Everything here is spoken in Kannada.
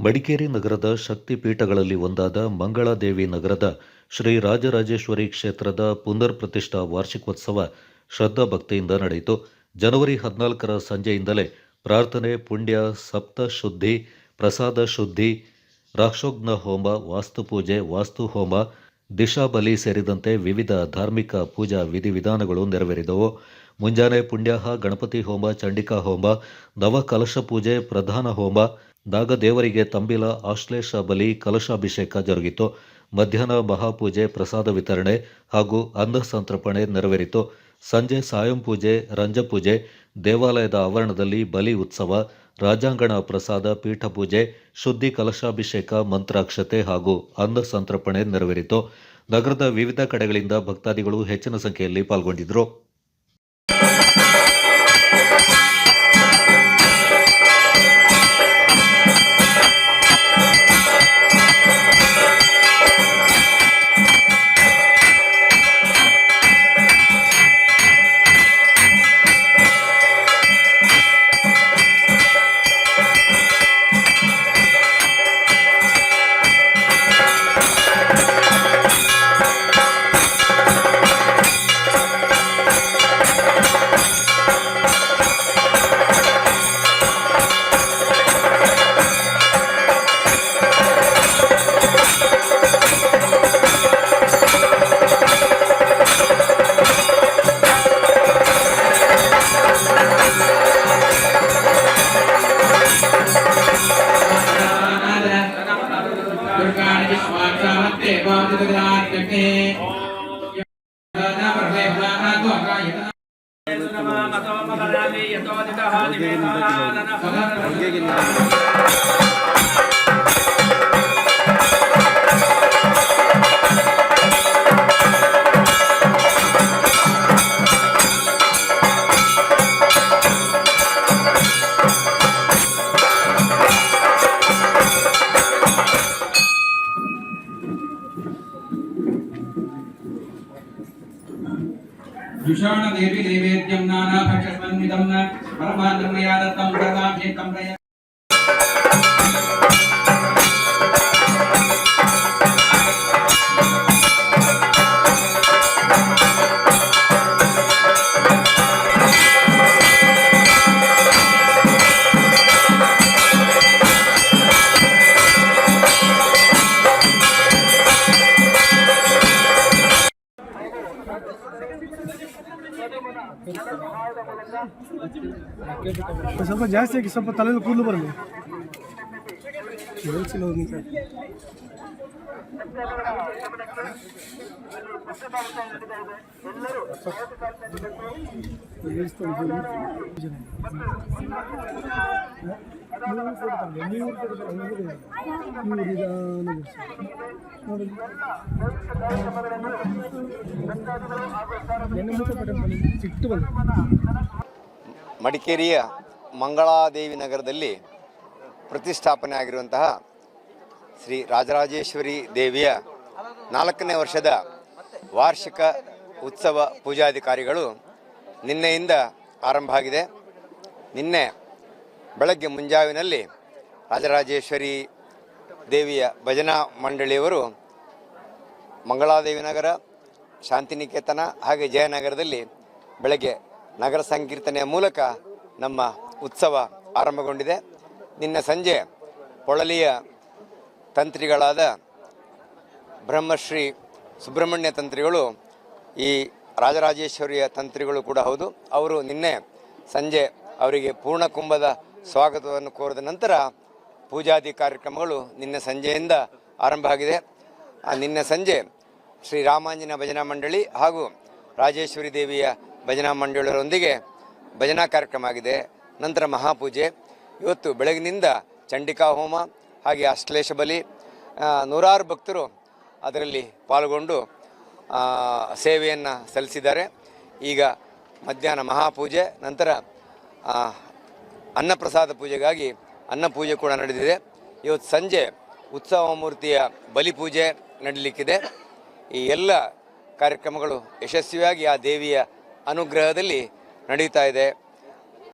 ಮಡಿಕೇರಿ ನಗರದ ಶಕ್ತಿಪೀಠಗಳಲ್ಲಿ ಒಂದಾದ ಮಂಗಳಾದೇವಿ ನಗರದ ಶ್ರೀ ರಾಜರಾಜೇಶ್ವರಿ ಕ್ಷೇತ್ರದ ಪುನರ್ ಪ್ರತಿಷ್ಠಾ ವಾರ್ಷಿಕೋತ್ಸವ ಶ್ರದ್ಧಾಭಕ್ತಿಯಿಂದ ನಡೆಯಿತು. ಜನವರಿ 14ರ ಸಂಜೆಯಿಂದಲೇ ಪ್ರಾರ್ಥನೆ, ಪುಣ್ಯ, ಸಪ್ತಶುದ್ಧಿ, ಪ್ರಸಾದ ಶುದ್ಧಿ, ರಾಕ್ಷೋಘ್ನ ಹೋಮ, ವಾಸ್ತುಪೂಜೆ, ವಾಸ್ತುಹೋಮ, ದಿಶಾಬಲಿ ಸೇರಿದಂತೆ ವಿವಿಧ ಧಾರ್ಮಿಕ ಪೂಜಾ ವಿಧಿವಿಧಾನಗಳು ನೆರವೇರಿದವು. ಮುಂಜಾನೆ ಪುಣ್ಯಾಹ, ಗಣಪತಿ ಹೋಮ, ಚಂಡಿಕಾ ಹೋಮ, ನವಕಲಶ ಪೂಜೆ, ಪ್ರಧಾನ ಹೋಮ, ನಾಗದೇವರಿಗೆ ತಂಬಿಲ, ಆಶ್ಲೇಷ ಬಲಿ, ಕಲಶಾಭಿಷೇಕ ಜರುಗಿತು. ಮಧ್ಯಾಹ್ನ ಮಹಾಪೂಜೆ, ಪ್ರಸಾದ ವಿತರಣೆ ಹಾಗೂ ಅನ್ನ ಸಂತರ್ಪಣೆ ನೆರವೇರಿತು. ಸಂಜೆ ಸಾಯಂ ಪೂಜೆ, ರಂಜಪೂಜೆ, ದೇವಾಲಯದ ಆವರಣದಲ್ಲಿ ಬಲಿ ಉತ್ಸವ, ರಾಜಾಂಗಣ ಪ್ರಸಾದ, ಪೀಠ ಪೂಜೆ, ಶುದ್ಧಿ ಕಲಶಾಭಿಷೇಕ, ಮಂತ್ರಾಕ್ಷತೆ ಹಾಗೂ ಅನ್ನ ಸಂತರ್ಪಣೆ ನೆರವೇರಿತು. ನಗರದ ವಿವಿಧ ಕಡೆಗಳಿಂದ ಭಕ್ತಾದಿಗಳು ಹೆಚ್ಚಿನ ಸಂಖ್ಯೆಯಲ್ಲಿ ಪಾಲ್ಗೊಂಡಿದ್ದರು. जुषाण देवी नैवेद्यं नाना भक्षस्मन्वितं परमान्नमया दत्तं प्रदाभ्येकं प्रय ಸ್ವಲ್ಪ ಜಾಸ್ತಿ ಆಗಿ ಸ್ವಲ್ಪ ತಲೆಯಲ್ಲಿ ಕೂದಲು ಬರಲಿ. ಮಡಿಕೇರಿಯ ಮಂಗಳಾದೇವಿ ನಗರದಲ್ಲಿ ಪ್ರತಿಷ್ಠಾಪನೆ ಆಗಿರುವಂತಹ ಶ್ರೀ ರಾಜರಾಜೇಶ್ವರಿ ದೇವಿಯ 4ನೇ ವರ್ಷದ ವಾರ್ಷಿಕ ಉತ್ಸವ ಪೂಜಾಧಿಕಾರಿಗಳು ನಿನ್ನೆಯಿಂದ ಆರಂಭ ಆಗಿದೆ. ನಿನ್ನೆ ಬೆಳಗ್ಗೆ ಮುಂಜಾವಿನಲ್ಲಿ ರಾಜರಾಜೇಶ್ವರಿ ದೇವಿಯ ಭಜನಾ ಮಂಡಳಿಯವರು ಮಂಗಳಾದೇವಿ ನಗರ, ಶಾಂತಿನಿಕೇತನ ಹಾಗೆ ಜಯನಗರದಲ್ಲಿ ಬೆಳಗ್ಗೆ ನಗರ ಸಂಕೀರ್ತನೆಯ ಮೂಲಕ ನಮ್ಮ ಉತ್ಸವ ಆರಂಭಗೊಂಡಿದೆ. ನಿನ್ನೆ ಸಂಜೆ ಪೊಳಲಿಯ ತಂತ್ರಿಗಳಾದ ಬ್ರಹ್ಮಶ್ರೀ ಸುಬ್ರಹ್ಮಣ್ಯ ತಂತ್ರಿಗಳು ಈ ರಾಜರಾಜೇಶ್ವರಿಯ ತಂತ್ರಿಗಳು ಕೂಡ ಹೌದು. ಅವರು ನಿನ್ನೆ ಸಂಜೆ ಅವರಿಗೆ ಪೂರ್ಣ ಕುಂಭದ ಸ್ವಾಗತವನ್ನು ಕೋರಿದ ನಂತರ ಪೂಜಾದಿ ಕಾರ್ಯಕ್ರಮಗಳು ನಿನ್ನೆ ಸಂಜೆಯಿಂದ ಆರಂಭ ಆಗಿದೆ. ನಿನ್ನೆ ಸಂಜೆ ಶ್ರೀರಾಮಾಂಜನ ಭಜನಾ ಮಂಡಳಿ ಹಾಗೂ ರಾಜೇಶ್ವರಿ ದೇವಿಯ ಭಜನಾ ಮಂಡಳಿಯರೊಂದಿಗೆ ಭಜನಾ ಕಾರ್ಯಕ್ರಮ ಆಗಿದೆ. ನಂತರ ಮಹಾಪೂಜೆ. ಇವತ್ತು ಬೆಳಗಿನಿಂದ ಚಂಡಿಕಾ ಹೋಮ ಹಾಗೆ ಅಶ್ಲೇಷ ಬಲಿ, ನೂರಾರು ಭಕ್ತರು ಅದರಲ್ಲಿ ಪಾಲ್ಗೊಂಡು ಸೇವೆಯನ್ನು ಸಲ್ಲಿಸಿದ್ದಾರೆ. ಈಗ ಮಧ್ಯಾಹ್ನ ಮಹಾಪೂಜೆ, ನಂತರ ಅನ್ನಪ್ರಸಾದ ಪೂಜೆಗಾಗಿ ಅನ್ನಪೂಜೆ ಕೂಡ ನಡೆದಿದೆ. ಇವತ್ತು ಸಂಜೆ ಉತ್ಸವ ಮೂರ್ತಿಯ ಬಲಿಪೂಜೆ ನಡೀಲಿಕ್ಕಿದೆ. ಈ ಎಲ್ಲ ಕಾರ್ಯಕ್ರಮಗಳು ಯಶಸ್ವಿಯಾಗಿ ಆ ದೇವಿಯ ಅನುಗ್ರಹದಲ್ಲಿ ನಡೀತಾ ಇದೆ.